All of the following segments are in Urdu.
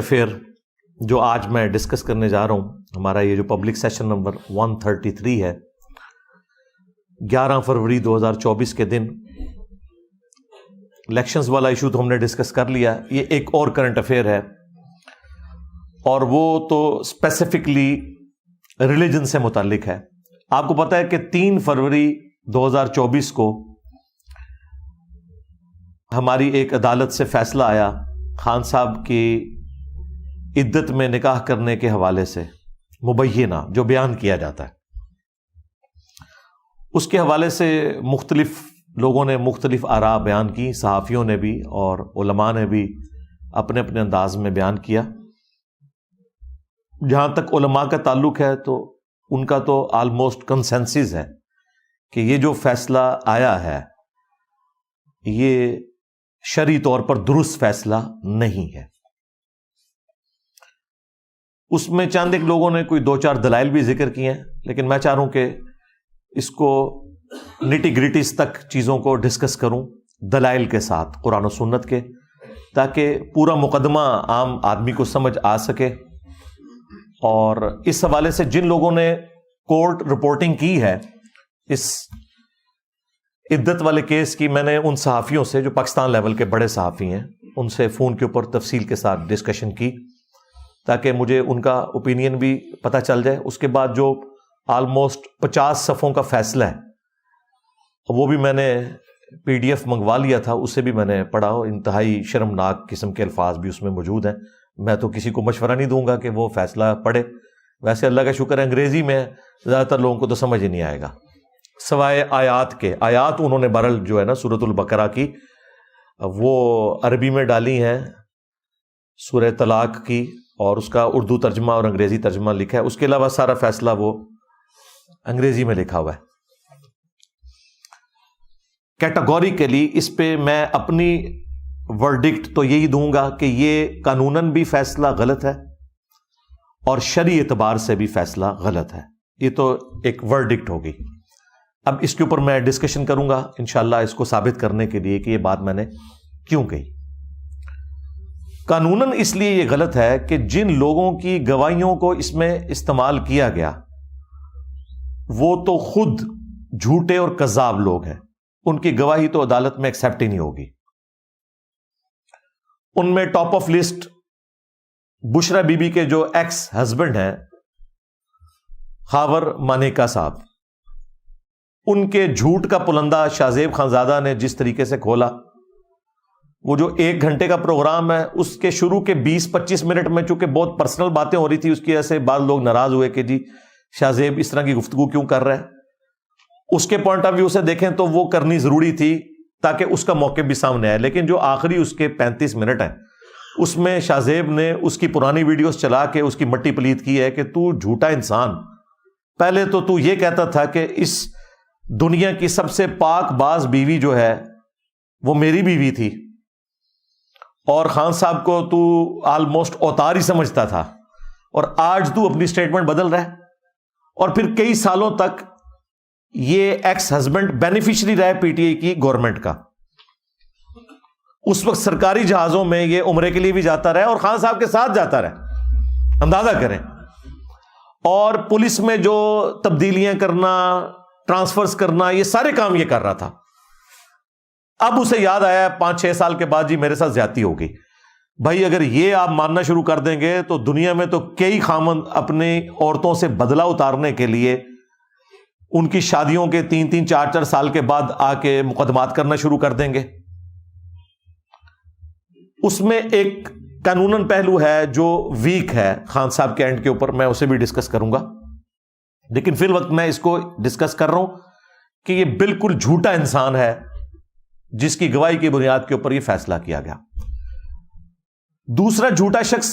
افیئر جو آج میں ڈسکس کرنے جا رہا ہوں، ہمارا یہ جو پبلک سیشن نمبر 133 ہے، 11 فروری 2024 کے دن الیکشنز والا ایشو تو ہم نے ڈسکس کر لیا. یہ ایک اور کرنٹ افیئر ہے، اور وہ تو اسپیسیفکلی ریلیجن سے متعلق ہے. آپ کو پتہ ہے کہ 3 فروری 2024 کو ہماری ایک عدالت سے فیصلہ آیا خان صاحب کی عدت میں نکاح کرنے کے حوالے سے، مبینہ جو بیان کیا جاتا ہے، اس کے حوالے سے مختلف لوگوں نے مختلف آراء بیان کی، صحافیوں نے بھی اور علماء نے بھی اپنے اپنے انداز میں بیان کیا. جہاں تک علماء کا تعلق ہے تو ان کا تو آلموسٹ کنسنسس ہے کہ یہ جو فیصلہ آیا ہے یہ شرعی طور پر درست فیصلہ نہیں ہے. اس میں چند ایک لوگوں نے کوئی 2-4 دلائل بھی ذکر کیے ہیں، لیکن میں چاہ رہا ہوں کہ اس کو نٹی گریٹیز تک چیزوں کو ڈسکس کروں دلائل کے ساتھ، قرآن و سنت کے، تاکہ پورا مقدمہ عام آدمی کو سمجھ آ سکے. اور اس حوالے سے جن لوگوں نے کورٹ رپورٹنگ کی ہے اس عدت والے کیس کی، میں نے ان صحافیوں سے جو پاکستان لیول کے بڑے صحافی ہیں ان سے فون کے اوپر تفصیل کے ساتھ ڈسکشن کی، تاکہ مجھے ان کا اوپینین بھی پتہ چل جائے. اس کے بعد جو آلموسٹ 50 صفحوں کا فیصلہ ہے وہ بھی میں نے PDF منگوا لیا تھا، اسے بھی میں نے پڑھا. انتہائی شرمناک قسم کے الفاظ بھی اس میں موجود ہیں. میں تو کسی کو مشورہ نہیں دوں گا کہ وہ فیصلہ پڑھے. ویسے اللہ کا شکر ہے انگریزی میں زیادہ تر لوگوں کو تو سمجھ ہی نہیں آئے گا، سوائے آیات کے. آیات انہوں نے بہرحال جو ہے نا سورۃ البقرہ کی وہ عربی میں ڈالی ہیں، سورہ طلاق کی، اور اس کا اردو ترجمہ اور انگریزی ترجمہ لکھا ہے. اس کے علاوہ سارا فیصلہ وہ انگریزی میں لکھا ہوا ہے. کیٹاگوریکلی اس پہ میں اپنی ورڈکٹ تو یہی دوں گا کہ یہ قانوناً بھی فیصلہ غلط ہے اور شرعی اعتبار سے بھی فیصلہ غلط ہے. یہ تو ایک ورڈکٹ ہوگی. اب اس کے اوپر میں ڈسکشن کروں گا انشاءاللہ اس کو ثابت کرنے کے لیے کہ یہ بات میں نے کیوں کہی. قانوناً اس لیے یہ غلط ہے کہ جن لوگوں کی گواہیوں کو اس میں استعمال کیا گیا وہ تو خود جھوٹے اور کذاب لوگ ہیں. ان کی گواہی تو عدالت میں ایکسیپٹ ہی نہیں ہوگی. ان میں top of list Bushra Bibi کے جو ایکس ہسبینڈ ہیں خاور مانیکا صاحب، ان کے جھوٹ کا پلندہ شاہزیب خانزادہ نے جس طریقے سے کھولا. وہ جو 1 گھنٹے کا پروگرام ہے اس کے شروع کے 20-25 منٹ میں چونکہ بہت پرسنل باتیں ہو رہی تھی، اس کی وجہ سے بعض لوگ ناراض ہوئے کہ جی شاہزیب اس طرح کی گفتگو کیوں کر رہا ہے. اس کے پوائنٹ آف ویو سے دیکھیں تو وہ کرنی ضروری تھی تاکہ اس کا موقع بھی سامنے آئے. لیکن جو آخری اس کے 35 منٹ ہیں اس میں شاہزیب نے اس کی پرانی ویڈیوز چلا کے اس کی مٹی پلیت کی ہے کہ تو جھوٹا انسان. پہلے تو یہ کہتا تھا کہ اس دنیا کی سب سے پاک باز بیوی جو ہے وہ میری بیوی تھی، اور خان صاحب کو تو آلموسٹ اوتار ہی سمجھتا تھا، اور آج تو اپنی سٹیٹمنٹ بدل رہا ہے. اور پھر کئی سالوں تک یہ ایکس ہسبینڈ بینیفیشری رہا پی ٹی آئی کی گورنمنٹ کا. اس وقت سرکاری جہازوں میں یہ عمرے کے لیے بھی جاتا رہا اور خان صاحب کے ساتھ جاتا رہا، اندازہ کریں. اور پولیس میں جو تبدیلیاں کرنا، ٹرانسفرز کرنا، یہ سارے کام یہ کر رہا تھا. اب اسے یاد آیا 5-6 سال کے بعد جی میرے ساتھ زیادتی ہو گئی. بھائی اگر یہ آپ ماننا شروع کر دیں گے تو دنیا میں تو کئی خامند اپنی عورتوں سے بدلہ اتارنے کے لیے ان کی شادیوں کے 3-3 4-4 سال کے بعد آ کے مقدمات کرنا شروع کر دیں گے. اس میں ایک قانوناً پہلو ہے جو ویک ہے خان صاحب کے اینڈ کے اوپر، میں اسے بھی ڈسکس کروں گا. لیکن فی الوقت میں اس کو ڈسکس کر رہا ہوں کہ یہ بالکل جھوٹا انسان ہے جس کی گواہی کی بنیاد کے اوپر یہ فیصلہ کیا گیا. دوسرا جھوٹا شخص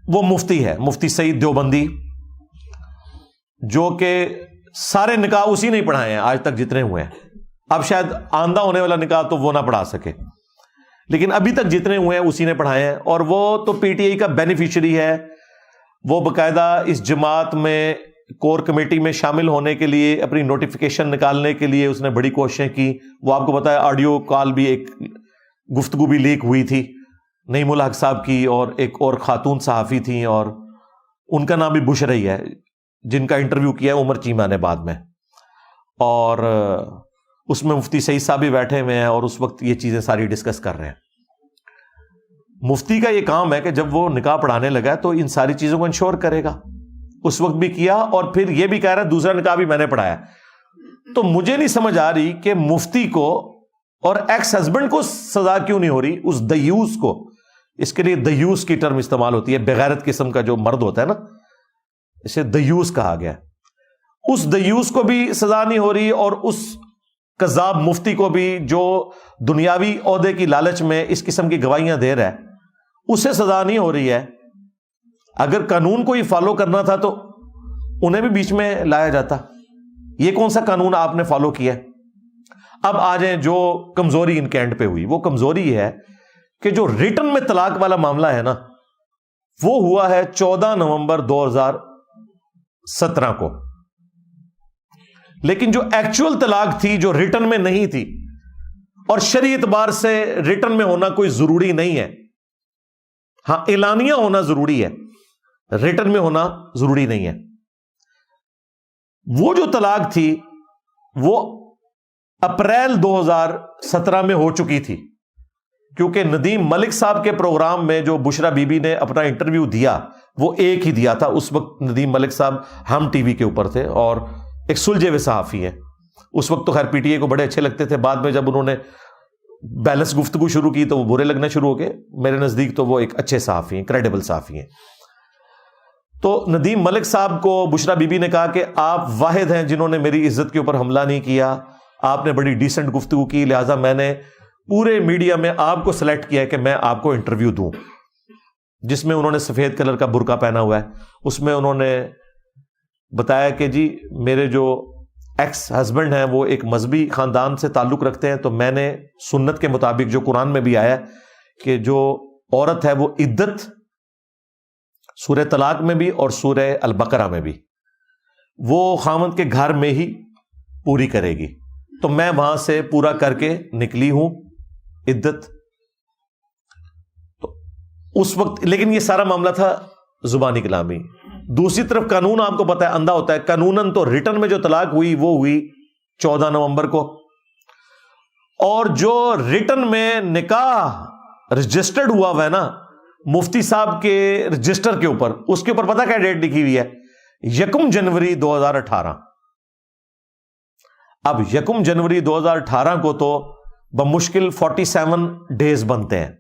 وہ مفتی ہے، مفتی سعید دیوبندی، جو کہ سارے نکاح اسی نے پڑھائے ہیں آج تک جتنے ہوئے ہیں. اب شاید آئندہ ہونے والا نکاح تو وہ نہ پڑھا سکے، لیکن ابھی تک جتنے ہوئے ہیں اسی نے پڑھائے ہیں. اور وہ تو پی ٹی آئی کا بینیفیشری ہے. وہ باقاعدہ اس جماعت میں کور کمیٹی میں شامل ہونے کے لیے اپنی نوٹیفیکیشن نکالنے کے لیے اس نے بڑی کوششیں کی. وہ آپ کو پتا ہے آڈیو کال بھی، ایک گفتگو بھی لیک ہوئی تھی نعیم الحق صاحب کی اور ایک اور خاتون صحافی تھیں، اور ان کا نام بھی بشرا ہی ہے، جن کا انٹرویو کیا ہے عمر چیمہ نے بعد میں، اور اس میں مفتی سعید صاحب بھی بیٹھے ہوئے ہیں اور اس وقت یہ چیزیں ساری ڈسکس کر رہے ہیں۔ مفتی کا یہ کام ہے کہ جب وہ نکاح پڑھانے لگا تو ان ساری چیزوں کو انشور کرے گا، اس وقت بھی کیا، اور پھر یہ بھی کہہ رہا ہے دوسرا نکاح بھی میں نے پڑھایا۔ تو مجھے نہیں سمجھ آ رہی کہ مفتی کو اور ایکس ہسبینڈ کو سزا کیوں نہیں ہو رہی، اس دیوس کو، اس کے لیے دیوس کی ٹرم استعمال ہوتی ہے، بغیرت قسم کا جو مرد ہوتا ہے نا، اسے دیوس کہا گیا، اس دیوس کو بھی سزا نہیں ہو رہی، اور اس کذاب مفتی کو بھی جو دنیاوی عہدے کی لالچ میں اس قسم کی گواہیاں دے رہا ہے، اسے سزا نہیں ہو رہی ہے۔ اگر قانون کو ہی فالو کرنا تھا تو انہیں بھی بیچ میں لایا جاتا۔ یہ کون سا قانون آپ نے فالو کیا؟ اب آ جائیں جو کمزوری ان کے اینڈ پہ ہوئی، وہ کمزوری ہے کہ جو ریٹن میں طلاق والا معاملہ ہے نا، وہ ہوا ہے 14 نومبر 2017 کو، لیکن جو ایکچوئل طلاق تھی جو ریٹن میں نہیں تھی، اور شرعی اعتبار سے ریٹن میں ہونا کوئی ضروری نہیں ہے، ہاں اعلانیہ ہونا ضروری ہے، ریٹن میں ہونا ضروری نہیں ہے۔ وہ جو طلاق تھی وہ اپریل 2017 میں ہو چکی تھی، کیونکہ ندیم ملک صاحب کے پروگرام میں جو بشرا بی بی نے اپنا انٹرویو دیا وہ ایک ہی دیا تھا، اس وقت ندیم ملک صاحب ہم ٹی وی کے اوپر تھے اور ایک سلجھے ہوئے صحافی ہیں، اس وقت تو خیر پی ٹی اے کو بڑے اچھے لگتے تھے، بعد میں جب انہوں نے بیلنس گفتگو شروع کی تو وہ برے لگنا شروع ہو گئے، میرے نزدیک تو وہ ایک اچھے صحافی ہیں، کریڈیبل صحافی ہیں۔ تو ندیم ملک صاحب کو بشرا بی بی نے کہا کہ آپ واحد ہیں جنہوں نے میری عزت کے اوپر حملہ نہیں کیا، آپ نے بڑی ڈیسنٹ گفتگو کی، لہٰذا میں نے پورے میڈیا میں آپ کو سلیکٹ کیا ہے کہ میں آپ کو انٹرویو دوں، جس میں انہوں نے سفید کلر کا برقع پہنا ہوا ہے۔ اس میں انہوں نے بتایا کہ جی میرے جو ایکس ہسبینڈ ہیں وہ ایک مذہبی خاندان سے تعلق رکھتے ہیں، تو میں نے سنت کے مطابق جو قرآن میں بھی آیا ہے کہ جو عورت ہے وہ عدت سورہ طلاق میں بھی اور سورہ البقرہ میں بھی وہ خامند کے گھر میں ہی پوری کرے گی، تو میں وہاں سے پورا کر کے نکلی ہوں عدت۔ تو اس وقت لیکن یہ سارا معاملہ تھا زبانی کلامی۔ دوسری طرف قانون آپ کو پتہ ہے اندھا ہوتا ہے، قانوناً تو ریٹن میں جو طلاق ہوئی وہ ہوئی 14 نومبر کو، اور جو ریٹن میں نکاح رجسٹرڈ ہوا ہے نا مفتی صاحب کے رجسٹر کے اوپر، اس کے اوپر پتہ کیا ڈیٹ لکھی ہوئی ہے؟ 1 جنوری 2018۔ اب 1 جنوری 2018 کو تو بمشکل 47 ڈیز بنتے ہیں،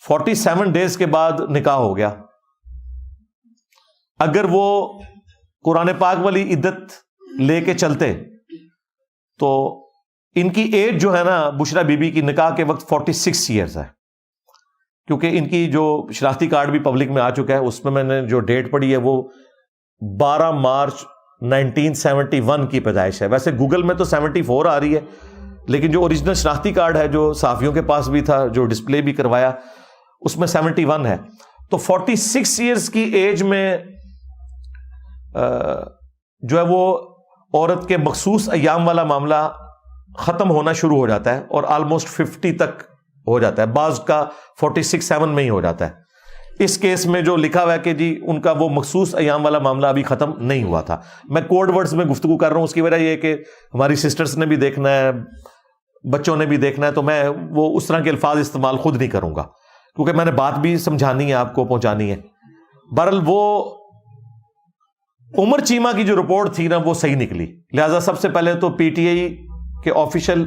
47 ڈیز کے بعد نکاح ہو گیا۔ اگر وہ قرآن پاک والی عدت لے کے چلتے تو ان کی ایج جو ہے نا بشرا بی بی کی نکاح کے وقت 46 ایئرز ہے، کیونکہ ان کی جو شناختی کارڈ بھی پبلک میں آ چکا ہے، اس میں نے جو ڈیٹ پڑھی ہے وہ 12 مارچ 1971 کی پیدائش ہے۔ ویسے گوگل میں تو 74 آ رہی ہے، لیکن جو اوریجنل شناختی کارڈ ہے جو صحافیوں کے پاس بھی تھا، جو ڈسپلے بھی کروایا، اس میں 71 ہے۔ تو 46 ایئرز کی ایج میں جو ہے وہ عورت کے مخصوص ایام والا معاملہ ختم ہونا شروع ہو جاتا ہے، اور آلموسٹ 50 تک ہو جاتا ہے، بعض کا 46-7 میں ہی ہو جاتا ہے۔ اس کیس میں جو لکھا ہوا ہے کہ جی ان کا وہ مخصوص ایام والا معاملہ ابھی ختم نہیں ہوا تھا۔ میں کوڈ ورڈز میں گفتگو کر رہا ہوں، اس کی وجہ یہ ہے کہ ہماری سسٹرز نے بھی دیکھنا ہے، بچوں نے بھی دیکھنا ہے، تو میں وہ اس طرح کے الفاظ استعمال خود نہیں کروں گا، کیونکہ میں نے بات بھی سمجھانی ہے، آپ کو پہنچانی ہے۔ بہرحال وہ عمر چیمہ کی جو رپورٹ تھی نا وہ صحیح نکلی، لہذا سب سے پہلے تو پی ٹی آئی کے آفیشل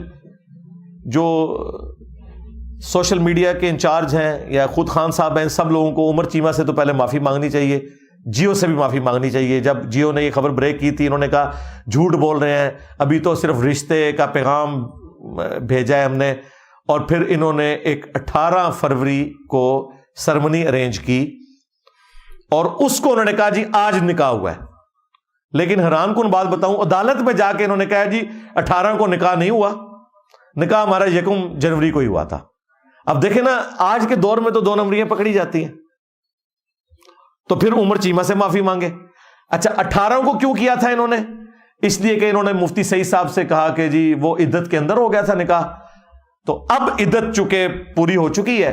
جو سوشل میڈیا کے انچارج ہیں یا خود خان صاحب ہیں، سب لوگوں کو عمر چیمہ سے تو پہلے معافی مانگنی چاہیے، جیو سے بھی معافی مانگنی چاہیے۔ جب جیو نے یہ خبر بریک کی تھی، انہوں نے کہا جھوٹ بول رہے ہیں، ابھی تو صرف رشتے کا پیغام بھیجا ہے ہم نے، اور پھر انہوں نے ایک 18 فروری کو سرمنی ارینج کی، اور اس کو انہوں نے کہا جی آج نکاح ہوا ہے۔ لیکن حیران کن بات بتاؤں، عدالت میں جا کے انہوں نے کہا جی 18 کو نکاح نہیں ہوا، نکاح ہمارا 1 جنوری کو ہی ہوا تھا۔ اب دیکھیں نا، آج کے دور میں تو 2 نمبریاں پکڑی جاتی ہیں، تو پھر عمر چیمہ سے معافی مانگے۔ اچھا 18 کو کیوں کیا تھا انہوں نے؟ اس لیے کہ انہوں نے مفتی سعید صاحب سے کہا کہ جی وہ عدت کے اندر ہو گیا تھا نکاح۔ تو اب عدت چکے پوری ہو چکی ہے،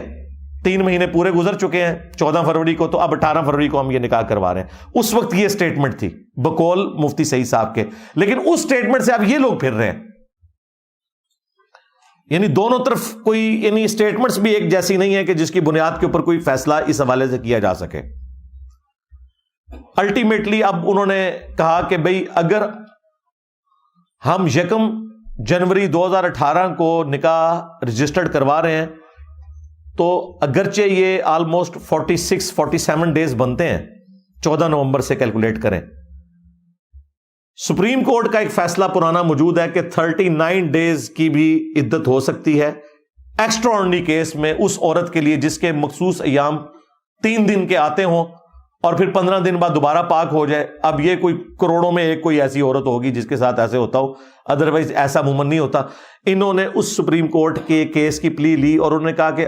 3 مہینے پورے گزر چکے ہیں 14 فروری کو، تو اب 18 فروری کو ہم یہ نکاح کروا رہے ہیں۔ اس وقت یہ سٹیٹمنٹ تھی بقول مفتی سعید صاحب کے، لیکن اس سٹیٹمنٹ سے اب یہ لوگ پھر رہے ہیں، یعنی دونوں طرف کوئی، یعنی سٹیٹمنٹس بھی ایک جیسی نہیں ہے کہ جس کی بنیاد کے اوپر کوئی فیصلہ اس حوالے سے کیا جا سکے۔ الٹیمیٹلی اب انہوں نے کہا کہ بھئی اگر ہم 1 جنوری 2018 کو نکاح رجسٹرڈ کروا رہے ہیں تو اگرچہ یہ آلموسٹ 47 ڈیز بنتے ہیں، 14 نومبر سے کیلکولیٹ کریں، سپریم کورٹ کا ایک فیصلہ پرانا موجود ہے کہ 39 ڈیز کی بھی عدت ہو سکتی ہے ایکسٹرا آرڈنری کیس میں اس عورت کے لیے جس کے مخصوص ایام 3 دن کے آتے ہوں اور پھر 15 دن بعد دوبارہ پاک ہو جائے۔ اب یہ کوئی کروڑوں میں ایک کوئی ایسی عورت ہوگی جس کے ساتھ ایسے ہوتا ہو، ادروائز ایسا عموماً نہیں ہوتا۔ انہوں نے اس سپریم کورٹ کے کیس کی پلی لی اور انہوں نے کہا کہ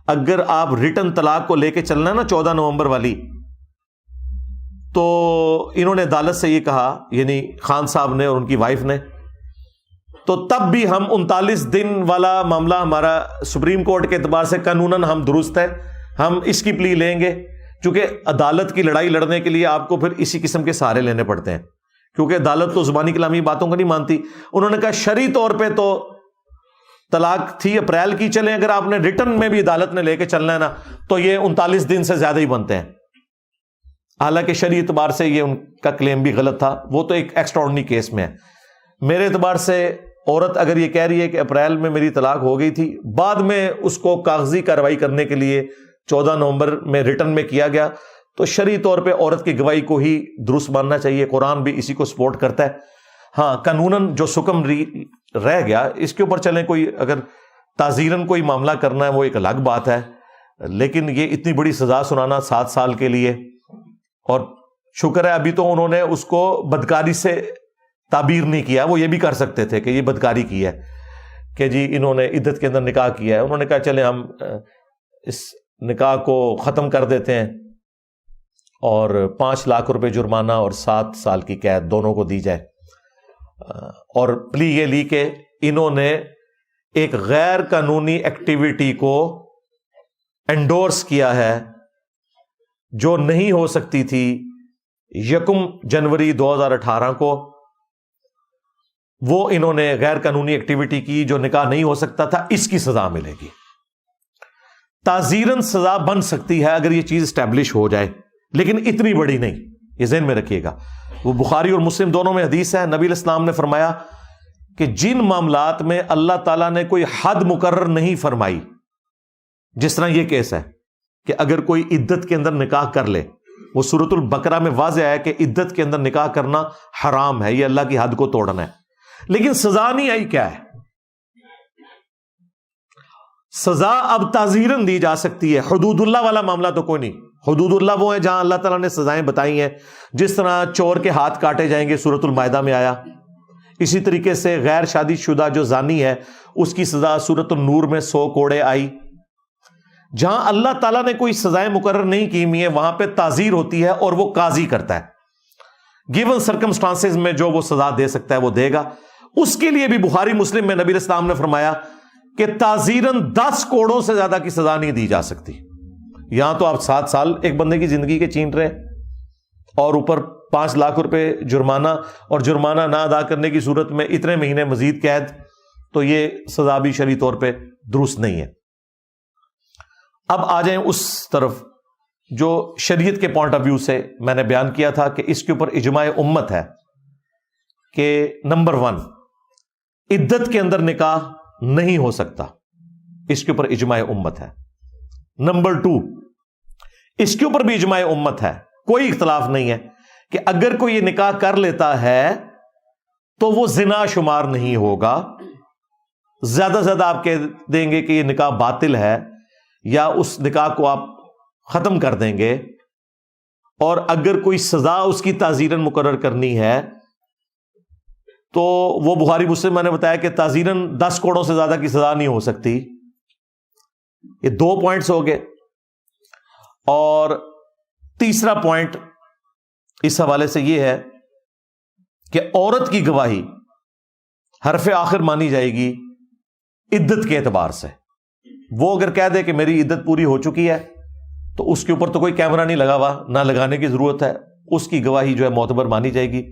اگر آپ ریٹن طلاق کو لے کے چلنا ہے نا 14 نومبر والی، تو انہوں نے عدالت سے یہ کہا، یعنی خان صاحب نے اور ان کی وائف نے، تو تب بھی ہم 39 دن والا معاملہ ہمارا سپریم کورٹ کے اعتبار سے قانوناً ہم درست ہے، ہم اس کی پلی لیں گے، چونکہ عدالت کی لڑائی لڑنے کے لیے آپ کو پھر اسی قسم کے سہارے لینے پڑتے ہیں، کیونکہ عدالت تو زبانی کلامی باتوں کو نہیں مانتی۔ انہوں نے کہا شرعی طور پہ تو طلاق تھی اپریل کی، چلیں اگر آپ نے ریٹن میں بھی عدالت نے لے کے چلنا ہے نا تو یہ 39 دن سے زیادہ ہی بنتے ہیں، حالانکہ شرعی اعتبار سے یہ ان کا کلیم بھی غلط تھا، وہ تو ایک ایکسٹرا آرڈنری کیس میں ہے۔ میرے اعتبار سے عورت اگر یہ کہہ رہی ہے کہ اپریل میں میری طلاق ہو گئی تھی، بعد میں اس کو کاغذی کارروائی کرنے کے لیے 14 نومبر میں ریٹن میں کیا گیا، تو شرعی طور پہ عورت کی گواہی کو ہی درست ماننا چاہیے، قرآن بھی اسی کو سپورٹ کرتا ہے۔ ہاں قانوناً جو سکم رہ گیا اس کے اوپر چلیں، کوئی اگر تعزیراً کوئی معاملہ کرنا ہے وہ ایک الگ بات ہے، لیکن یہ اتنی بڑی سزا سنانا 7 سال کے لیے، اور شکر ہے ابھی تو انہوں نے اس کو بدکاری سے تعبیر نہیں کیا، وہ یہ بھی کر سکتے تھے کہ یہ بدکاری کی ہے کہ جی انہوں نے عدت کے اندر نکاح کیا ہے، انہوں نے کہا چلیں ہم اس نکاح کو ختم کر دیتے ہیں اور 5 لاکھ روپے جرمانہ اور 7 سال کی قید دونوں کو دی جائے، اور پلی یہ لی کہ انہوں نے ایک غیر قانونی ایکٹیویٹی کو انڈورس کیا ہے جو نہیں ہو سکتی تھی 1 جنوری 2018 کو، وہ انہوں نے غیر قانونی ایکٹیویٹی کی جو نکاح نہیں ہو سکتا تھا، اس کی سزا ملے گی۔ تعزیراً سزا بن سکتی ہے اگر یہ چیز اسٹیبلش ہو جائے، لیکن اتنی بڑی نہیں، یہ ذہن میں رکھیے گا۔ وہ بخاری اور مسلم دونوں میں حدیث ہے، نبی علیہ السلام نے فرمایا کہ جن معاملات میں اللہ تعالیٰ نے کوئی حد مقرر نہیں فرمائی، جس طرح یہ کیس ہے کہ اگر کوئی عدت کے اندر نکاح کر لے، وہ سورۃ البقرہ میں واضح ہے کہ عدت کے اندر نکاح کرنا حرام ہے، یہ اللہ کی حد کو توڑنا ہے، لیکن سزا نہیں آئی، کیا ہے سزا؟ اب تعزیراً دی جا سکتی ہے، حدود اللہ والا معاملہ تو کوئی نہیں۔ حدود اللہ وہ ہیں جہاں اللہ تعالیٰ نے سزائیں بتائی ہیں، جس طرح چور کے ہاتھ کاٹے جائیں گے سورۃ المائدہ میں آیا، اسی طریقے سے غیر شادی شدہ جو زانی ہے اس کی سزا سورۃ النور میں 100 کوڑے آئی۔ جہاں اللہ تعالیٰ نے کوئی سزائیں مقرر نہیں کی ہوئی ہیں وہاں پہ تعزیر ہوتی ہے اور وہ قاضی کرتا ہے، گیون سرکمسٹانسز میں جو وہ سزا دے سکتا ہے وہ دے گا۔ اس کے لیے بھی بخاری مسلم میں نبی علیہ السلام نے فرمایا کہ تعزیراً 10 کوڑوں سے زیادہ کی سزا نہیں دی جا سکتی۔ یہاں تو آپ 7 سال ایک بندے کی زندگی کے چھین رہے اور اوپر 5 لاکھ روپے جرمانہ، اور جرمانہ نہ ادا کرنے کی صورت میں اتنے مہینے مزید قید، تو یہ سزا بھی شرعی طور پہ درست نہیں ہے۔ اب آ جائیں اس طرف جو شریعت کے پوائنٹ آف ویو سے میں نے بیان کیا تھا کہ اس کے اوپر اجماع امت ہے کہ نمبر 1 عدت کے اندر نکاح نہیں ہو سکتا، اس کے اوپر اجماع امت ہے۔ نمبر 2 اس کے اوپر بھی اجماع امت ہے، کوئی اختلاف نہیں ہے کہ اگر کوئی یہ نکاح کر لیتا ہے تو وہ زنا شمار نہیں ہوگا، زیادہ سے زیادہ آپ کہہ دیں گے کہ یہ نکاح باطل ہے یا اس نکاح کو آپ ختم کر دیں گے، اور اگر کوئی سزا اس کی تعزیراً مقرر کرنی ہے تو وہ بخاری مسلم میں نے بتایا کہ تعزیراً 10 کوڑوں سے زیادہ کی سزا نہیں ہو سکتی۔ یہ 2 پوائنٹس ہو گئے، اور تیسرا پوائنٹ اس حوالے سے یہ ہے کہ عورت کی گواہی حرف آخر مانی جائے گی، عدت کے اعتبار سے. وہ اگر کہہ دے کہ میری عدت پوری ہو چکی ہے تو اس کے اوپر تو کوئی کیمرہ نہیں لگا ہوا, نہ لگانے کی ضرورت ہے, اس کی گواہی جو ہے معتبر مانی جائے گی.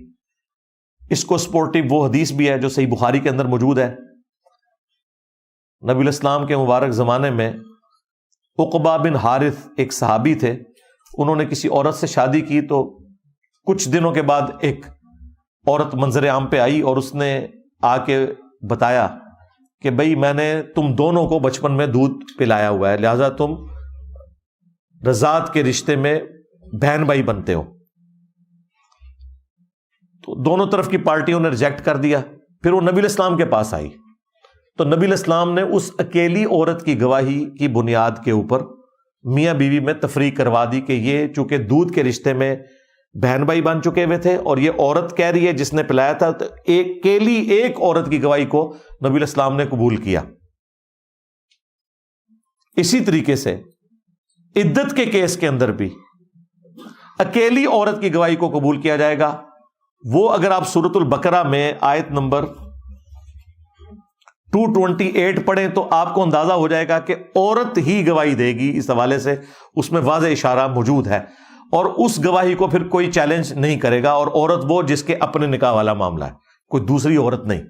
اس کو سپورٹیو وہ حدیث بھی ہے جو صحیح بخاری کے اندر موجود ہے. نبی الاسلام کے مبارک زمانے میں عقبہ بن حارث ایک صحابی تھے, انہوں نے کسی عورت سے شادی کی تو کچھ دنوں کے بعد ایک عورت منظر عام پہ آئی اور اس نے آ کے بتایا کہ بھئی میں نے تم دونوں کو بچپن میں دودھ پلایا ہوا ہے, لہذا تم رضاعت کے رشتے میں بہن بھائی بنتے ہو. تو دونوں طرف کی پارٹیوں نے ریجیکٹ کر دیا. پھر وہ نبی الاسلام کے پاس آئی تو نبی الاسلام نے اس اکیلی عورت کی گواہی کی بنیاد کے اوپر میاں بیوی میں تفریق کروا دی کہ یہ چونکہ دودھ کے رشتے میں بہن بھائی بن چکے ہوئے تھے اور یہ عورت کہہ رہی ہے جس نے پلایا تھا, تو اکیلی ایک عورت کی گواہی کو نبی الاسلام نے قبول کیا. اسی طریقے سے عدت کے کیس کے اندر بھی اکیلی عورت کی گواہی کو قبول کیا جائے گا. وہ اگر آپ سورۃ البقرہ میں آیت نمبر 228 پڑھیں تو آپ کو اندازہ ہو جائے گا کہ عورت ہی گواہی دے گی. اس حوالے سے اس میں واضح اشارہ موجود ہے اور اس گواہی کو پھر کوئی چیلنج نہیں کرے گا, اور عورت وہ جس کے اپنے نکاح والا معاملہ ہے, کوئی دوسری عورت نہیں.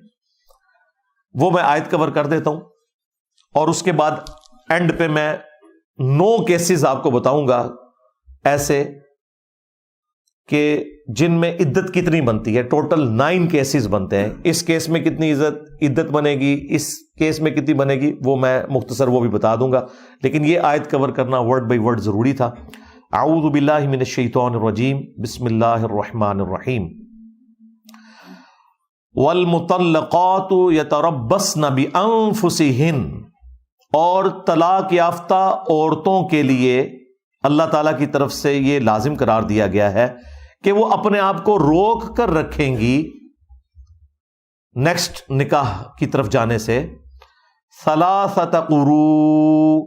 وہ میں آیت کور کر دیتا ہوں اور اس کے بعد اینڈ پہ میں 9 کیسز آپ کو بتاؤں گا ایسے کہ جن میں عدت کتنی بنتی ہے. ٹوٹل 9 کیسز بنتے ہیں. اس کیس میں کتنی عدت بنے گی, اس کیس میں کتنی بنے گی, وہ میں مختصر وہ بھی بتا دوں گا, لیکن یہ آیت کور کرنا ورڈ بائی ورڈ ضروری تھا. اعوذ باللہ من الشیطان الرجیم, بسم اللہ الرحمن الرحیم. والمطلقات یتربصن بانفسہن, اور طلاق یافتہ عورتوں کے لیے اللہ تعالیٰ کی طرف سے یہ لازم قرار دیا گیا ہے کہ وہ اپنے آپ کو روک کر رکھیں گی نیکسٹ نکاح کی طرف جانے سے. ثلاثۃ قروء,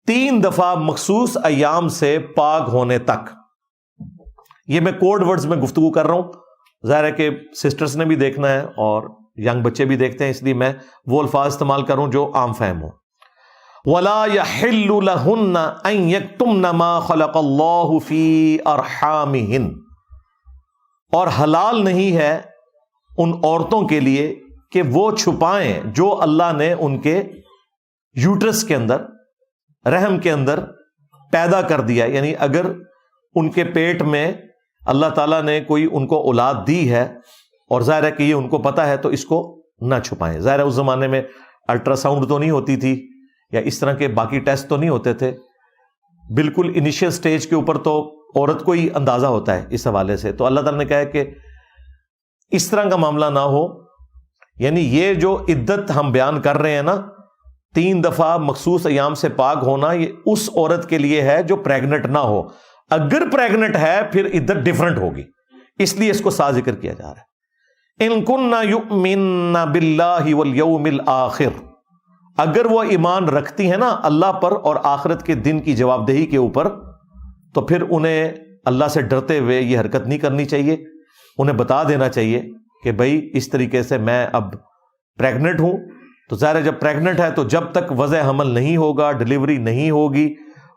3 دفعہ مخصوص ایام سے پاک ہونے تک. یہ میں کوڈ ورڈز میں گفتگو کر رہا ہوں, ظاہر ہے کہ سسٹرز نے بھی دیکھنا ہے اور ینگ بچے بھی دیکھتے ہیں, اس لیے میں وہ الفاظ استعمال کروں جو عام فہم ہو. وَلَا يَحِلُّ لَهُنَّ أَن يَكْتُمْنَ مَا خَلَقَ اللَّهُ فِي أَرْحَامِهِنَّ, اور حلال نہیں ہے ان عورتوں کے لیے کہ وہ چھپائیں جو اللہ نے ان کے یوٹرس کے اندر, رحم کے اندر پیدا کر دیا. یعنی اگر ان کے پیٹ میں اللہ تعالیٰ نے کوئی ان کو اولاد دی ہے اور ظاہر ہے کہ یہ ان کو پتا ہے تو اس کو نہ چھپائیں. ظاہر ہے اس زمانے میں الٹرا ساؤنڈ تو نہیں ہوتی تھی یا اس طرح کے باقی ٹیسٹ تو نہیں ہوتے تھے, بالکل انیشیل سٹیج کے اوپر تو عورت کو ہی اندازہ ہوتا ہے اس حوالے سے. تو اللہ تعالیٰ نے کہا ہے کہ اس طرح کا معاملہ نہ ہو. یعنی یہ جو عدت ہم بیان کر رہے ہیں نا, 3 دفعہ مخصوص ایام سے پاک ہونا, یہ اس عورت کے لیے ہے جو پریگنٹ نہ ہو. اگر پریگنٹ ہے پھر عدت ڈیفرنٹ ہوگی, اس لیے اس کو ساتھ ذکر کیا جا رہا ہے. ان کننا یؤمنن باللہ والیوم الآخر, اگر وہ ایمان رکھتی ہیں نا اللہ پر اور آخرت کے دن کی جواب دہی کے اوپر, تو پھر انہیں اللہ سے ڈرتے ہوئے یہ حرکت نہیں کرنی چاہیے. انہیں بتا دینا چاہیے کہ بھائی اس طریقے سے میں اب پریگننٹ ہوں. تو ظاہر ہے جب پریگننٹ ہے تو جب تک وضع حمل نہیں ہوگا, ڈلیوری نہیں ہوگی,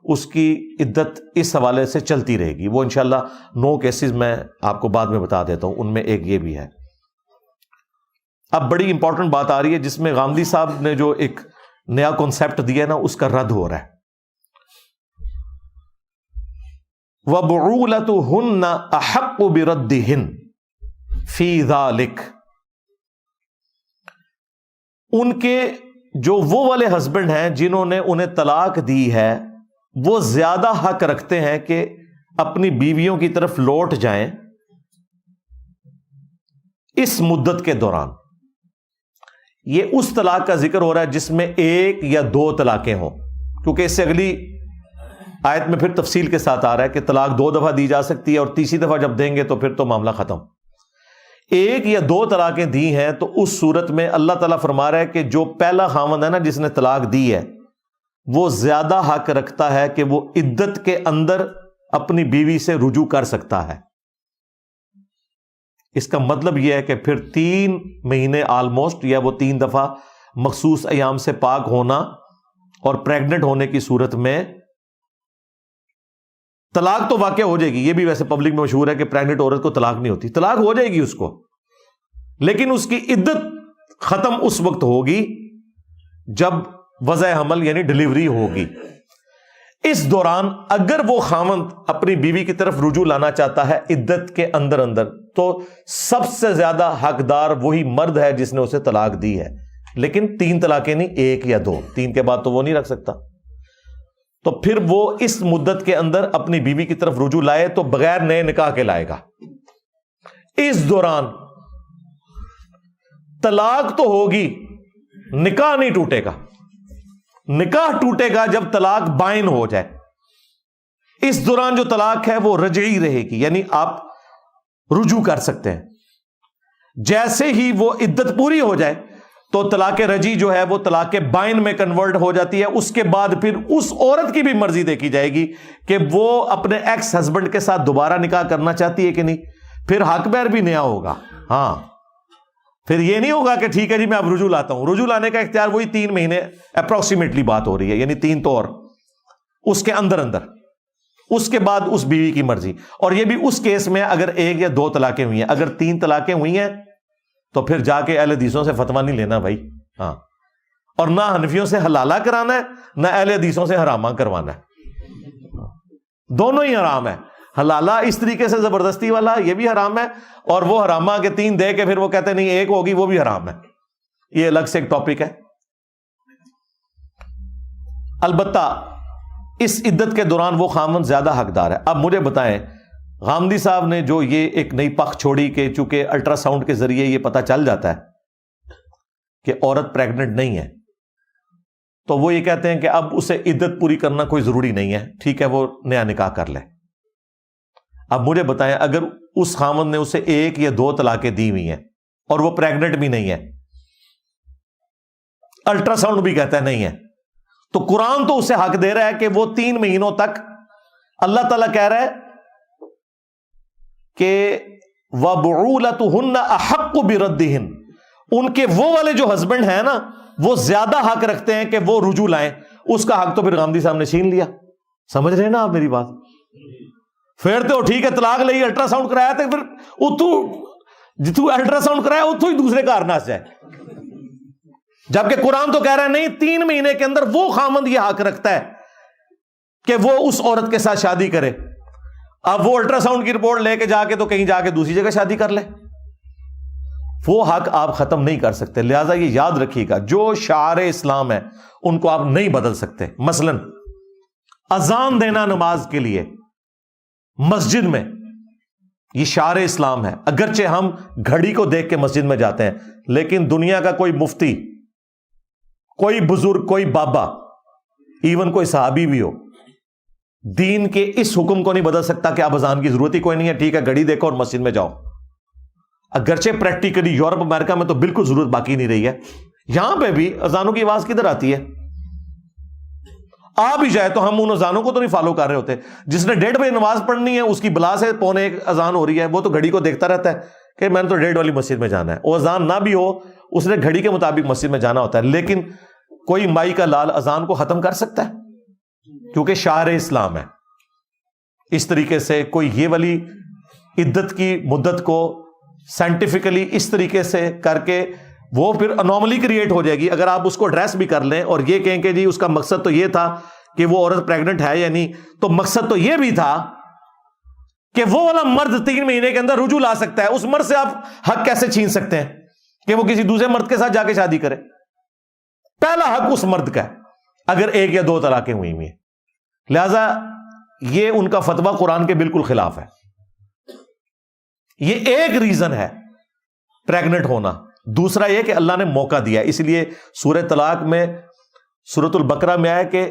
اس کی عدت اس حوالے سے چلتی رہے گی. وہ انشاءاللہ 9 کیسز میں آپ کو بعد میں بتا دیتا ہوں, ان میں ایک یہ بھی ہے. اب بڑی امپورٹنٹ بات آ رہی ہے جس میں غامدی صاحب نے جو ایک نیا کانسیپٹ دیا نا, اس کا رد ہو رہا ہے. وَبُعُولَتُهُنَّ أَحَقُّ بِرَدِّهِنَّ فِي ذَلِكَ, ان کے جو وہ والے ہسبینڈ ہیں جنہوں نے انہیں طلاق دی ہے, وہ زیادہ حق رکھتے ہیں کہ اپنی بیویوں کی طرف لوٹ جائیں اس مدت کے دوران. یہ اس طلاق کا ذکر ہو رہا ہے جس میں 1 یا 2 طلاقیں ہوں, کیونکہ اس سے اگلی آیت میں پھر تفصیل کے ساتھ آ رہا ہے کہ طلاق 2 دفعہ دی جا سکتی ہے اور تیسری دفعہ جب دیں گے تو پھر تو معاملہ ختم. 1 یا 2 طلاقیں دی ہیں تو اس صورت میں اللہ تعالیٰ فرما رہا ہے کہ جو پہلا خاوند ہے نا جس نے طلاق دی ہے, وہ زیادہ حق رکھتا ہے کہ وہ عدت کے اندر اپنی بیوی سے رجوع کر سکتا ہے. اس کا مطلب یہ ہے کہ پھر 3 مہینے آلموسٹ, یا وہ 3 دفعہ مخصوص ایام سے پاک ہونا اور پریگننٹ ہونے کی صورت میں طلاق تو واقع ہو جائے گی. یہ بھی ویسے پبلک میں مشہور ہے کہ پریگننٹ عورت کو طلاق نہیں ہوتی. طلاق ہو جائے گی اس کو, لیکن اس کی عدت ختم اس وقت ہوگی جب وضع حمل یعنی ڈلیوری ہوگی. اس دوران اگر وہ خاوند اپنی بیوی کی طرف رجوع لانا چاہتا ہے عدت کے اندر تو سب سے زیادہ حقدار وہی مرد ہے جس نے اسے طلاق دی ہے. لیکن 3 طلاقیں نہیں, 1 یا 2, 3 کے بعد تو وہ نہیں رکھ سکتا. تو پھر وہ اس مدت کے اندر اپنی بیوی کی طرف رجوع لائے تو بغیر نئے نکاح کے لائے گا. اس دوران طلاق تو ہوگی, نکاح نہیں ٹوٹے گا. نکاح ٹوٹے گا جب طلاق بائن ہو جائے. اس دوران جو طلاق ہے وہ رجعی رہے گی, یعنی آپ رجوع کر سکتے ہیں. جیسے ہی وہ عدت پوری ہو جائے تو طلاق رجعی جو ہے وہ طلاق بائن میں کنورٹ ہو جاتی ہے. اس کے بعد پھر اس عورت کی بھی مرضی دیکھی جائے گی کہ وہ اپنے ایکس ہسبینڈ کے ساتھ دوبارہ نکاح کرنا چاہتی ہے کہ نہیں. پھر حق بیر بھی نیا ہوگا. ہاں, پھر یہ نہیں ہوگا کہ ٹھیک ہے جی میں اب رجوع لاتا ہوں. رجوع لانے کا اختیار وہی 3 مہینے اپروکسیمیٹلی بات ہو رہی ہے, یعنی 3 طور اس کے اندر. اس کے بعد اس بیوی کی مرضی. اور یہ بھی اس کیس میں اگر 1 یا 2 طلاقیں ہوئی ہیں. اگر 3 طلاقیں ہوئی ہیں تو پھر جا کے اہل حدیثوں سے فتویٰ نہیں لینا بھائی. ہاں, اور نہ حنفیوں سے حلالہ کرانا ہے نہ اہل حدیثوں سے حرامہ کروانا ہے. دونوں ہی حرام ہے. حلالہ اس طریقے سے زبردستی والا یہ بھی حرام ہے, اور وہ حرامہ کے 3 دے کے پھر وہ کہتے ہیں نہیں 1 ہوگی وہ بھی حرام ہے. یہ الگ سے ایک ٹاپک ہے. البتہ اس عدت کے دوران وہ خامن زیادہ حقدار ہے. اب مجھے بتائیں, غامدی صاحب نے جو یہ ایک نئی پخ چھوڑی کہ چونکہ الٹرا ساؤنڈ کے ذریعے یہ پتہ چل جاتا ہے کہ عورت پریگننٹ نہیں ہے, تو وہ یہ کہتے ہیں کہ اب اسے عدت پوری کرنا کوئی ضروری نہیں ہے, ٹھیک ہے وہ نیا نکاح کر لے. اب مجھے بتائیں اگر اس خامن نے اسے 1 یا 2 طلاقیں دی ہوئی ہیں اور وہ پریگننٹ بھی نہیں ہے, الٹرا ساؤنڈ بھی کہتا ہے نہیں ہے, تو قرآن تو اسے حق دے رہا ہے کہ وہ 3 مہینوں تک, اللہ تعالیٰ کہہ رہا ہے کہ وَبُعُولَتُهُنَّ أَحَقُّ بِرَدِّهِنَّ, ان کے وہ والے جو ہسبینڈ ہیں نا وہ زیادہ حق رکھتے ہیں کہ وہ رجوع لائیں. اس کا حق تو پھر غامدی صاحب نے چھین لیا. سمجھ رہے ہیں نا آپ میری بات؟ پھر تو ٹھیک ہے طلاق لئی, الٹرا ساؤنڈ کرایا تو پھر جتوں الٹرا ساؤنڈ کرایا اتوں ہی دوسرے کا ارناس جائے. جبکہ قرآن تو کہہ رہا ہے نہیں, 3 مہینے کے اندر وہ خامند یہ حق رکھتا ہے کہ وہ اس عورت کے ساتھ شادی کرے. اب وہ الٹرا ساؤنڈ کی رپورٹ لے کے جا کے تو کہیں جا کے دوسری جگہ شادی کر لے, وہ حق آپ ختم نہیں کر سکتے. لہذا یہ یاد رکھیے گا, جو شعائر اسلام ہے ان کو آپ نہیں بدل سکتے. مثلا اذان دینا نماز کے لیے مسجد میں, یہ شعائر اسلام ہے. اگرچہ ہم گھڑی کو دیکھ کے مسجد میں جاتے ہیں, لیکن دنیا کا کوئی مفتی, کوئی بزرگ, کوئی بابا, ایون کوئی صحابی بھی ہو, دین کے اس حکم کو نہیں بدل سکتا کہ آپ اذان کی ضرورت ہی کوئی نہیں ہے, ٹھیک ہے گھڑی دیکھو اور مسجد میں جاؤ. اگرچہ پریکٹیکلی یورپ امریکہ میں تو بالکل ضرورت باقی نہیں رہی ہے. یہاں پہ بھی اذانوں کی آواز کدھر آتی ہے؟ آ بھی جائے تو ہم ان اذانوں کو تو نہیں فالو کر رہے ہوتے. جس نے 1:30 بجے نماز پڑھنی ہے اس کی بلا سے 1:45 اذان ہو رہی ہے, وہ تو گھڑی کو دیکھتا رہتا ہے کہ میں نے تو 1:30 والی مسجد میں جانا ہے. وہ اذان نہ بھی ہو, اس نے گھڑی کے مطابق مسجد میں جانا ہوتا ہے. لیکن کوئی مائی کا لال اذان کو ختم کر سکتا ہے؟ کیونکہ شعائر اسلام ہے. اس طریقے سے کوئی یہ والی عدت کی مدت کو سائنٹیفکلی اس طریقے سے کر کے وہ پھر انوملی کریٹ ہو جائے گی. اگر آپ اس کو ایڈریس بھی کر لیں اور یہ کہیں کہ جی اس کا مقصد تو یہ تھا کہ وہ عورت پریگننٹ ہے یا نہیں, تو مقصد تو یہ بھی تھا کہ وہ والا مرد 3 مہینے کے اندر رجوع لا سکتا ہے. اس مرد سے آپ حق کیسے چھین سکتے ہیں کہ وہ کسی دوسرے مرد کے ساتھ جا کے شادی کرے؟ پہلا حق اس مرد کا ہے اگر 1 یا 2 طلاقیں ہوئی ہیں. لہذا یہ ان کا فتویٰ قرآن کے بالکل خلاف ہے. یہ ایک ریزن ہے پریگننٹ ہونا. دوسرا یہ کہ اللہ نے موقع دیا, اس لیے سورہ طلاق میں سورۃ البقرہ میں آیا کہ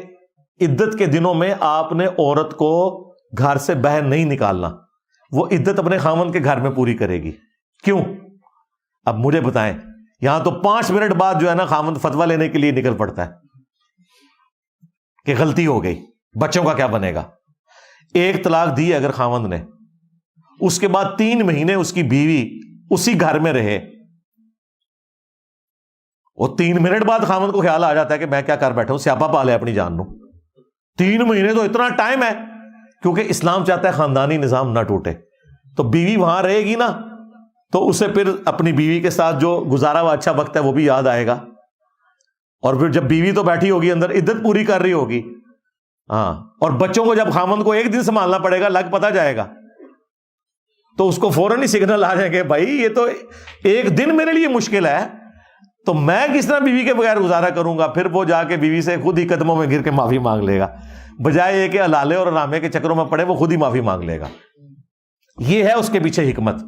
عدت کے دنوں میں آپ نے عورت کو گھر سے باہر نہیں نکالنا, وہ عدت اپنے خاوند کے گھر میں پوری کرے گی. کیوں؟ اب مجھے بتائیں, یہاں تو 5 منٹ بعد جو ہے نا خاوند فتویٰ لینے کے لیے نکل پڑتا ہے کہ غلطی ہو گئی, بچوں کا کیا بنے گا. 1 طلاق دی اگر خاوند نے, اس کے بعد 3 مہینے اس کی بیوی اسی گھر میں رہے, وہ 3 منٹ بعد خامد کو خیال آ جاتا ہے کہ میں کیا کر بیٹھا ہوں، سیاپا پا لے اپنی جان نو۔ 3 مہینے تو اتنا ٹائم ہے، کیونکہ اسلام چاہتا ہے خاندانی نظام نہ ٹوٹے۔ تو بیوی وہاں رہے گی نا تو اسے پھر اپنی بیوی کے ساتھ جو گزارا ہوا اچھا وقت ہے وہ بھی یاد آئے گا، اور پھر جب بیوی تو بیٹھی ہوگی اندر عدت پوری کر رہی ہوگی، ہاں، اور بچوں کو جب خامند کو ایک دن سنبھالنا پڑے گا، لگ پتا جائے گا، تو اس کو فوراً ہی سگنل آ جائیں گے، بھائی یہ تو ایک دن میرے لیے مشکل ہے، تو میں کس طرح بیوی کے بغیر گزارا کروں گا؟ پھر وہ جا کے بیوی سے خود ہی قدموں میں گر کے معافی مانگ لے گا، بجائے یہ کہ حلالے اور حرامے کے چکروں میں پڑے وہ خود ہی معافی مانگ لے گا۔ یہ ہے اس کے پیچھے حکمت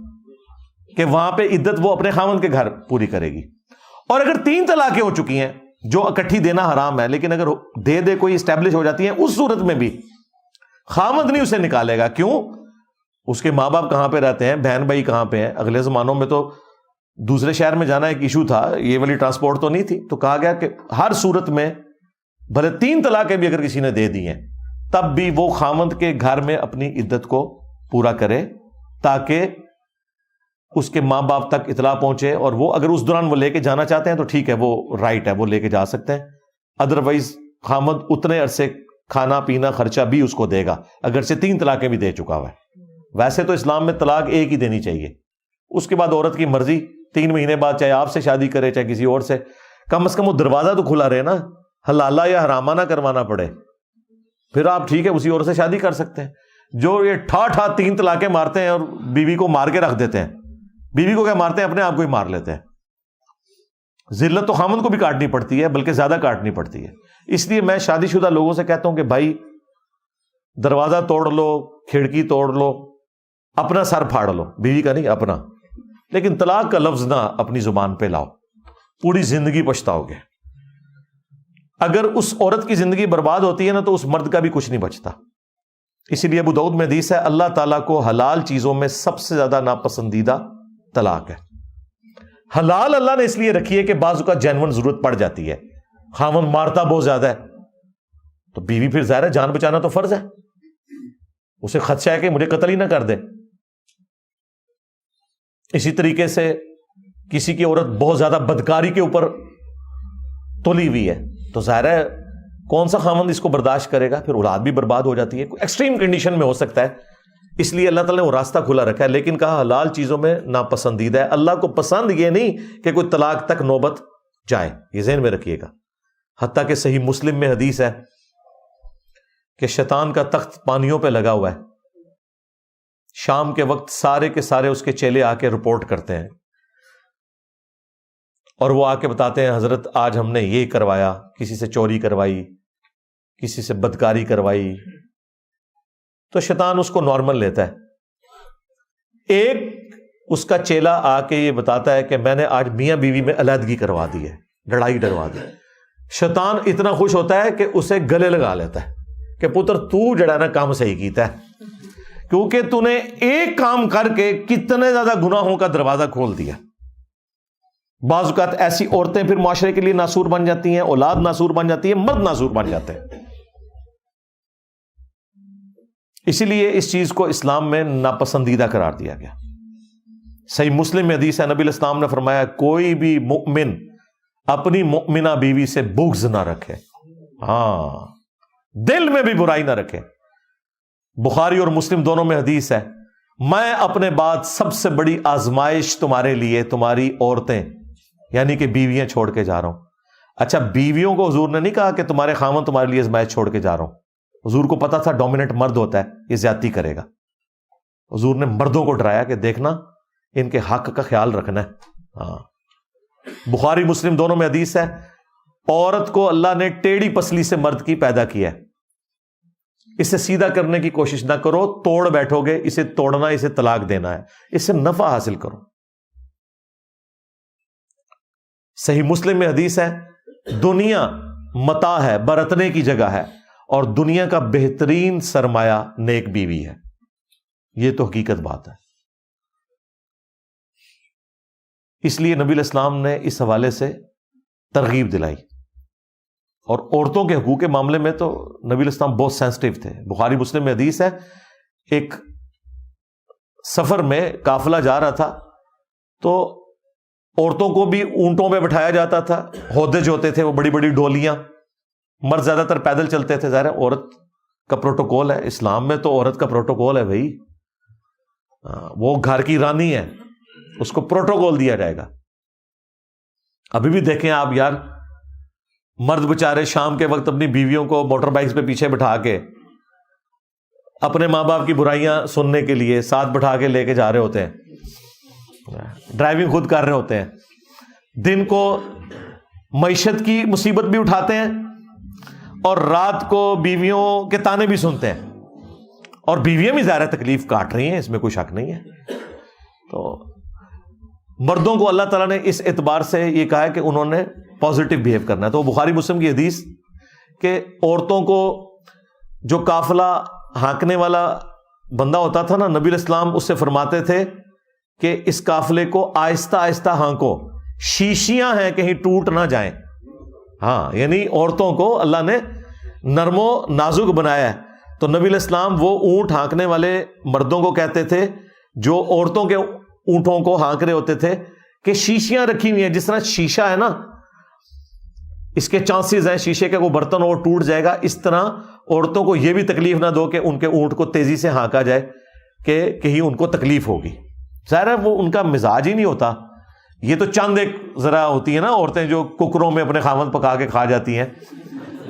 کہ وہاں پہ عدت وہ اپنے خامند کے گھر پوری کرے گی۔ اور اگر 3 طلاقیں ہو چکی ہیں جو اکٹھی دینا حرام ہے، لیکن اگر دے کوئی اسٹیبلش ہو جاتی ہیں، اس صورت میں بھی خامند نہیں اسے نکالے گا۔ کیوں؟ اس کے ماں باپ کہاں پہ رہتے ہیں، بہن بھائی کہاں پہ ہیں؟ اگلے زمانوں میں تو دوسرے شہر میں جانا ایک ایشو تھا، یہ والی ٹرانسپورٹ تو نہیں تھی، تو کہا گیا کہ ہر صورت میں بھلے 3 طلاقیں بھی اگر کسی نے دے دی ہیں تب بھی وہ خامند کے گھر میں اپنی عدت کو پورا کرے، تاکہ اس کے ماں باپ تک اطلاع پہنچے، اور وہ اگر اس دوران وہ لے کے جانا چاہتے ہیں تو ٹھیک ہے، وہ رائٹ ہے، وہ لے کے جا سکتے ہیں۔ ادروائز خامند اتنے عرصے کھانا پینا خرچہ بھی اس کو دے گا، اگرچہ 3 طلاقیں بھی دے چکا ہوا ہے۔ ویسے تو اسلام میں طلاق ایک ہی دینی چاہیے، اس کے بعد عورت کی مرضی، 3 مہینے بعد چاہے آپ سے شادی کرے چاہے کسی اور سے، کم از کم وہ دروازہ تو کھلا رہے نا، حلالہ یا حرامہ نہ کروانا پڑے، پھر آپ ٹھیک ہے اسی اور سے شادی کر سکتے ہیں۔ جو یہ ٹھا 3 طلاقیں مارتے ہیں اور بیوی کو مار کے رکھ دیتے ہیں، بیوی کو کیا مارتے ہیں، اپنے آپ کو ہی مار لیتے ہیں۔ ذلت تو خامند کو بھی کاٹنی پڑتی ہے، بلکہ زیادہ کاٹنی پڑتی ہے۔ اس لیے میں شادی شدہ لوگوں سے کہتا ہوں کہ بھائی دروازہ توڑ لو، کھڑکی توڑ لو، اپنا سر پھاڑ لو، بیوی کا نہیں اپنا، لیکن طلاق کا لفظ نہ اپنی زبان پہ لاؤ، پوری زندگی پچھتاؤ گے۔ اگر اس عورت کی زندگی برباد ہوتی ہے نا تو اس مرد کا بھی کچھ نہیں بچتا۔ اسی لیے ابو داؤد میں حدیث ہے، اللہ تعالیٰ کو حلال چیزوں میں سب سے زیادہ ناپسندیدہ طلاق ہے۔ حلال اللہ نے اس لیے رکھی ہے کہ بعض اوقات جینون ضرورت پڑ جاتی ہے، خامن مارتا بہت زیادہ ہے تو بیوی پھر ظاہر ہے جان بچانا تو فرض ہے، اسے خدشہ ہے کہ مجھے قتل ہی نہ کر دے۔ اسی طریقے سے کسی کی عورت بہت زیادہ بدکاری کے اوپر تلی ہوئی ہے تو ظاہر ہے کون سا خامند اس کو برداشت کرے گا، پھر اولاد بھی برباد ہو جاتی ہے، ایکسٹریم کنڈیشن میں ہو سکتا ہے۔ اس لیے اللہ تعالیٰ نے وہ راستہ کھلا رکھا ہے، لیکن کہا حلال چیزوں میں ناپسندیدہ ہے۔ اللہ کو پسند یہ نہیں کہ کوئی طلاق تک نوبت جائے، یہ ذہن میں رکھیے گا۔ حتیٰ کہ صحیح مسلم میں حدیث ہے کہ شیطان کا تخت پانیوں پہ لگا ہوا ہے، شام کے وقت سارے کے سارے اس کے چیلے آ کے رپورٹ کرتے ہیں، اور وہ آ کے بتاتے ہیں حضرت آج ہم نے یہ کروایا، کسی سے چوری کروائی، کسی سے بدکاری کروائی، تو شیطان اس کو نارمل لیتا ہے۔ ایک اس کا چیلا آ کے یہ بتاتا ہے کہ میں نے آج میاں بیوی میں علیحدگی کروا دی ہے، لڑائی ڈروا دی۔ شیطان اتنا خوش ہوتا ہے کہ اسے گلے لگا لیتا ہے کہ پتر تو جڑا نا کام صحیح کیتا ہے، کیونکہ تو نے ایک کام کر کے کتنے زیادہ گناہوں کا دروازہ کھول دیا۔ بعض اوقات ایسی عورتیں پھر معاشرے کے لیے ناسور بن جاتی ہیں، اولاد ناسور بن جاتی ہے، مرد ناسور بن جاتے ہیں۔ اسی لیے اس چیز کو اسلام میں ناپسندیدہ قرار دیا گیا۔ صحیح مسلم میں حدیث ہے، نبی علیہ السلام نے فرمایا کوئی بھی مؤمن اپنی مؤمنہ بیوی سے بغض نہ رکھے، ہاں دل میں بھی برائی نہ رکھے۔ بخاری اور مسلم دونوں میں حدیث ہے، میں اپنے بعد سب سے بڑی آزمائش تمہارے لیے تمہاری عورتیں یعنی کہ بیویاں چھوڑ کے جا رہا ہوں۔ اچھا بیویوں کو حضور نے نہیں کہا کہ تمہارے خامن تمہارے لیے آزمائش چھوڑ کے جا رہا ہوں، حضور کو پتا تھا ڈومیننٹ مرد ہوتا ہے یہ زیادتی کرے گا، حضور نے مردوں کو ڈرایا کہ دیکھنا ان کے حق کا خیال رکھنا ہے۔ ہاں بخاری مسلم دونوں میں حدیث ہے، عورت کو اللہ نے ٹیڑھی پسلی سے مرد کی پیدا کیا ہے، اسے سیدھا کرنے کی کوشش نہ کرو، توڑ بیٹھو گے، اسے توڑنا، اسے طلاق دینا ہے، اس سے نفع حاصل کرو۔ صحیح مسلم میں حدیث ہے، دنیا متاع ہے، برتنے کی جگہ ہے، اور دنیا کا بہترین سرمایہ نیک بیوی ہے۔ یہ تو حقیقت بات ہے۔ اس لیے نبی علیہ السلام نے اس حوالے سے ترغیب دلائی، اور عورتوں کے حقوق کے معاملے میں تو نبی علیہ السلام بہت سینسٹیو تھے۔ بخاری مسلم میں حدیث ہے، ایک سفر میں قافلہ جا رہا تھا تو عورتوں کو بھی اونٹوں پہ بٹھایا جاتا تھا، ہودے جو ہوتے تھے وہ بڑی بڑی ڈولیاں، مرد زیادہ تر پیدل چلتے تھے. ظاہر ہے عورت کا پروٹوکول ہے، اسلام میں تو عورت کا پروٹوکول ہے بھائی، وہ گھر کی رانی ہے، اس کو پروٹوکول دیا جائے گا. ابھی بھی دیکھیں آپ یار، مرد بےچارے شام کے وقت اپنی بیویوں کو موٹر بائکس پہ پیچھے بٹھا کے اپنے ماں باپ کی برائیاں سننے کے لیے ساتھ بٹھا کے لے کے جا رہے ہوتے ہیں، ڈرائیونگ خود کر رہے ہوتے ہیں، دن کو معیشت کی مصیبت بھی اٹھاتے ہیں اور رات کو بیویوں کے تانے بھی سنتے ہیں، اور بیویاں بھی ظاہر تکلیف کاٹ رہی ہیں، اس میں کوئی شک نہیں ہے. تو مردوں کو اللہ تعالیٰ نے اس اعتبار سے یہ کہا ہے کہ انہوں نے پازیٹیو بہیو کرنا ہے. تو بخاری مسلم کی حدیث کہ عورتوں کو جو قافلہ ہانکنے والا بندہ ہوتا تھا نا، نبی علیہ السلام اس سے فرماتے تھے کہ اس قافلے کو آہستہ آہستہ ہانکو، شیشیاں ہیں کہیں ٹوٹ نہ جائیں. ہاں، یعنی عورتوں کو اللہ نے نرم و نازک بنایا ہے. تو نبی علیہ السلام وہ اونٹ ہانکنے والے مردوں کو کہتے تھے جو عورتوں کے اونٹوں کو ہانک رہے ہوتے تھے کہ شیشیاں رکھی ہوئی ہیں، جس طرح شیشہ ہے نا، اس کے چانسز ہیں شیشے کا کوئی برتن ہو ٹوٹ جائے گا، اس طرح عورتوں کو یہ بھی تکلیف نہ دو کہ ان کے اونٹ کو تیزی سے ہانکا جائے کہ کہیں ان کو تکلیف ہوگی. ظاہر ہے وہ ان کا مزاج ہی نہیں ہوتا. یہ تو چند ایک ذرا ہوتی ہیں نا عورتیں جو ککروں میں اپنے خامند پکا کے کھا جاتی ہیں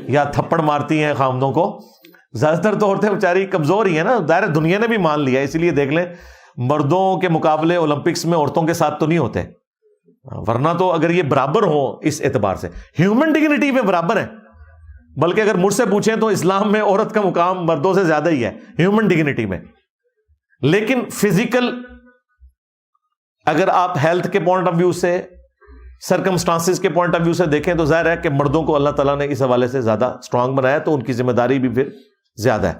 یا تھپڑ مارتی ہیں خامدوں کو. زیادہ تر تو عورتیں بیچاری کمزور ہی ہیں نا، ظاہر دنیا نے بھی مان لیا. اسی لیے دیکھ لیں مردوں کے مقابلے اولمپکس میں عورتوں کے ساتھ تو نہیں ہوتے، ورنہ تو اگر یہ برابر ہو اس اعتبار سے ہیومن ڈگنیٹی میں برابر ہے. بلکہ اگر مجھ سے پوچھیں تو اسلام میں عورت کا مقام مردوں سے زیادہ ہی ہے ہیومن ڈگنیٹی میں. لیکن فزیکل اگر آپ ہیلتھ کے پوائنٹ آف ویو سے، سرکمسٹانسز کے پوائنٹ آف ویو سے دیکھیں تو ظاہر ہے کہ مردوں کو اللہ تعالیٰ نے اس حوالے سے زیادہ اسٹرانگ بنایا، تو ان کی ذمہ داری بھی پھر زیادہ ہے.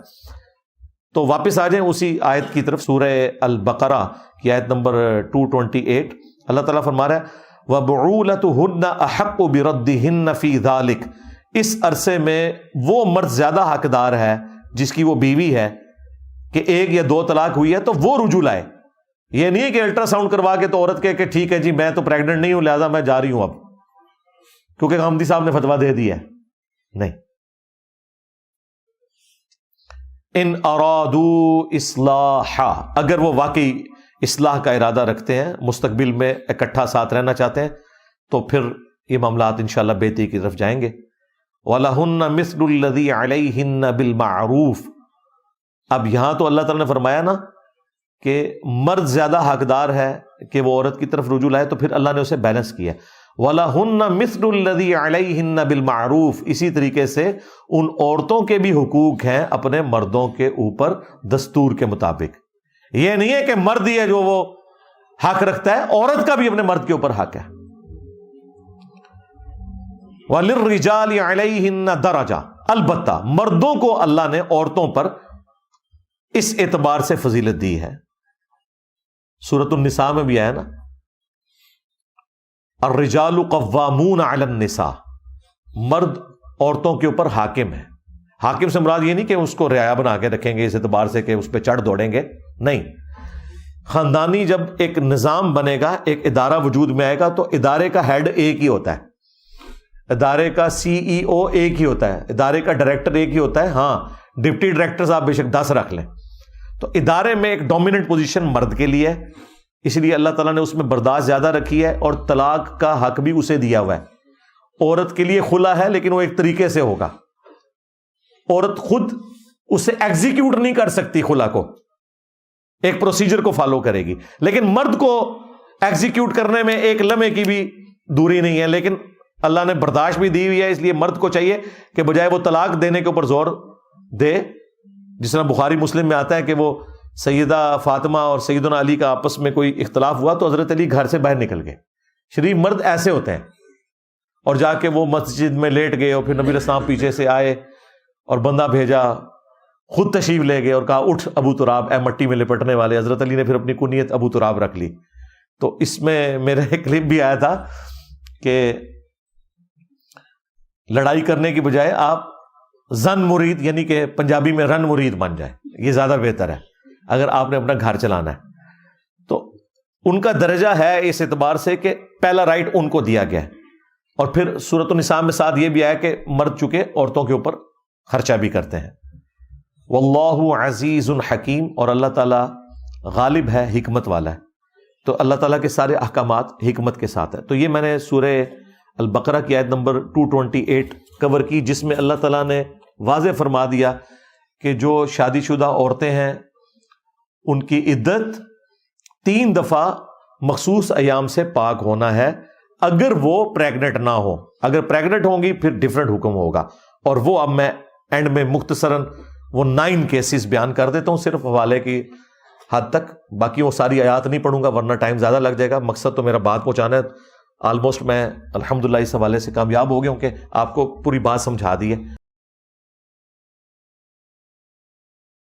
تو واپس آ جائیں اسی آیت کی طرف، سورہ البقرہ کی آیت نمبر 228. اللہ تعالیٰ فرما رہا ہے وَبُعُولَتُهُنَّ أَحَقُّ بِرَدِّهِنَّ فِي ذَلِكَ، اس عرصے میں وہ مرد زیادہ حقدار ہے جس کی وہ بیوی ہے کہ 1 یا 2 طلاق ہوئی ہے تو وہ رجوع لائے. یہ نہیں کہ الٹرا ساؤنڈ کروا کے تو عورت کہے کہ ٹھیک ہے جی میں تو پریگننٹ نہیں ہوں لہذا میں جا رہی ہوں اب کیونکہ حمدی صاحب نے فتویٰ دے دیا ہے. نہیں، ان ارادو اصلاحا، اگر وہ واقعی اصلاح کا ارادہ رکھتے ہیں، مستقبل میں اکٹھا ساتھ رہنا چاہتے ہیں، تو پھر یہ معاملات انشاءاللہ بہتری کی طرف جائیں گے. وَلَهُنَّ مِثْلُ الَّذِي عَلَيْهِنَّ بِالْمَعْرُوفِ، اب یہاں تو اللہ تعالیٰ نے فرمایا نا کہ مرد زیادہ حقدار ہے کہ وہ عورت کی طرف رجوع لائے، تو پھر اللہ نے اسے بیلنس کیا. وَلَهُنَّ مِثْلُ الَّذِي عَلَيْهِنَّ بِالْمَعْرُوفِ، اسی طریقے سے ان عورتوں کے بھی حقوق ہیں اپنے مردوں کے اوپر دستور کے مطابق. یہ نہیں ہے کہ مرد ہی ہے جو وہ حق رکھتا ہے، عورت کا بھی اپنے مرد کے اوپر حق ہے. وَلِلرِّجَالِ عَلَيْهِنَّ دَرَجَةٌ، البتہ مردوں کو اللہ نے عورتوں پر اس اعتبار سے فضیلت دی ہے. سورۃ النساء میں بھی آیا نا الرجال قوامون علی النساء، مرد عورتوں کے اوپر حاکم ہے. حاکم سے مراد یہ نہیں کہ اس کو رعایا بنا کے رکھیں گے اس اعتبار سے کہ اس پہ چڑھ دوڑیں گے، نہیں. خاندانی جب ایک نظام بنے گا، ایک ادارہ وجود میں آئے گا تو ادارے کا ہیڈ ایک ہی ہوتا ہے، ادارے کا CEO ایک ہی ہوتا ہے، ادارے کا ڈائریکٹر ایک ہی ہوتا ہے. ہاں ڈپٹی ڈائریکٹرز آپ بے شک 10 رکھ لیں. تو ادارے میں ایک ڈومیننٹ پوزیشن مرد کے لیے ہے، اس لیے اللہ تعالیٰ نے اس میں برداشت زیادہ رکھی ہے اور طلاق کا حق بھی اسے دیا ہوا ہے. عورت کے لیے خلا ہے لیکن وہ ایک طریقے سے ہوگا، عورت خود اسے ایگزیکیوٹ نہیں کر سکتی، خلا کو ایک پروسیجر کو فالو کرے گی، لیکن مرد کو ایگزیکیوٹ کرنے میں ایک لمحے کی بھی دوری نہیں ہے. لیکن اللہ نے برداشت بھی دی ہوئی ہے، اس لیے مرد کو چاہیے کہ بجائے وہ طلاق دینے کے اوپر زور دے، جس طرح بخاری مسلم میں آتا ہے کہ وہ سیدہ فاطمہ اور سیدنا علی کا آپس میں کوئی اختلاف ہوا تو حضرت علی گھر سے باہر نکل گئے. شریف مرد ایسے ہوتے ہیں، اور جا کے وہ مسجد میں لیٹ گئے اور پھر نبی علیہ السلام پیچھے سے آئے اور بندہ بھیجا، خود تشریف لے گئے اور کہا اٹھ ابو تراب، اے مٹی میں لپٹنے والے. حضرت علی نے پھر اپنی کنیت ابو تراب رکھ لی. تو اس میں میرا ایک کلپ بھی آیا تھا کہ لڑائی کرنے کی بجائے آپ زن مرید، یعنی کہ پنجابی میں رن مرید بن جائے، یہ زیادہ بہتر ہے اگر آپ نے اپنا گھر چلانا ہے. تو ان کا درجہ ہے اس اعتبار سے کہ پہلا رائٹ ان کو دیا گیا ہے. اور پھر سورۃ النساء میں ساتھ یہ بھی آیا کہ مرد چکے عورتوں کے اوپر خرچہ بھی کرتے ہیں. واللہ عزیز حکیم، اور اللہ تعالیٰ غالب ہے، حکمت والا ہے. تو اللہ تعالیٰ کے سارے احکامات حکمت کے ساتھ ہے. تو یہ میں نے سورہ البقرہ کی آیت نمبر 228 کور کی، جس میں اللہ تعالیٰ نے واضح فرما دیا کہ جو شادی شدہ عورتیں ہیں ان کی عدت 3 دفعہ مخصوص ایام سے پاک ہونا ہے، اگر وہ پریگننٹ نہ ہو. اگر پریگننٹ ہوں گی پھر ڈیفرنٹ حکم ہوگا. اور وہ اب میں اینڈ میں مختصراً وہ 9 کیسز بیان کر دیتا ہوں صرف حوالے کی حد تک. باقی وہ ساری آیات نہیں پڑھوں گا ورنہ ٹائم زیادہ لگ جائے گا. مقصد تو میرا بات پہنچانا ہے. آلموسٹ میں الحمدللہ اس حوالے سے کامیاب ہو گیا ہوں کہ آپ کو پوری بات سمجھا دی ہے.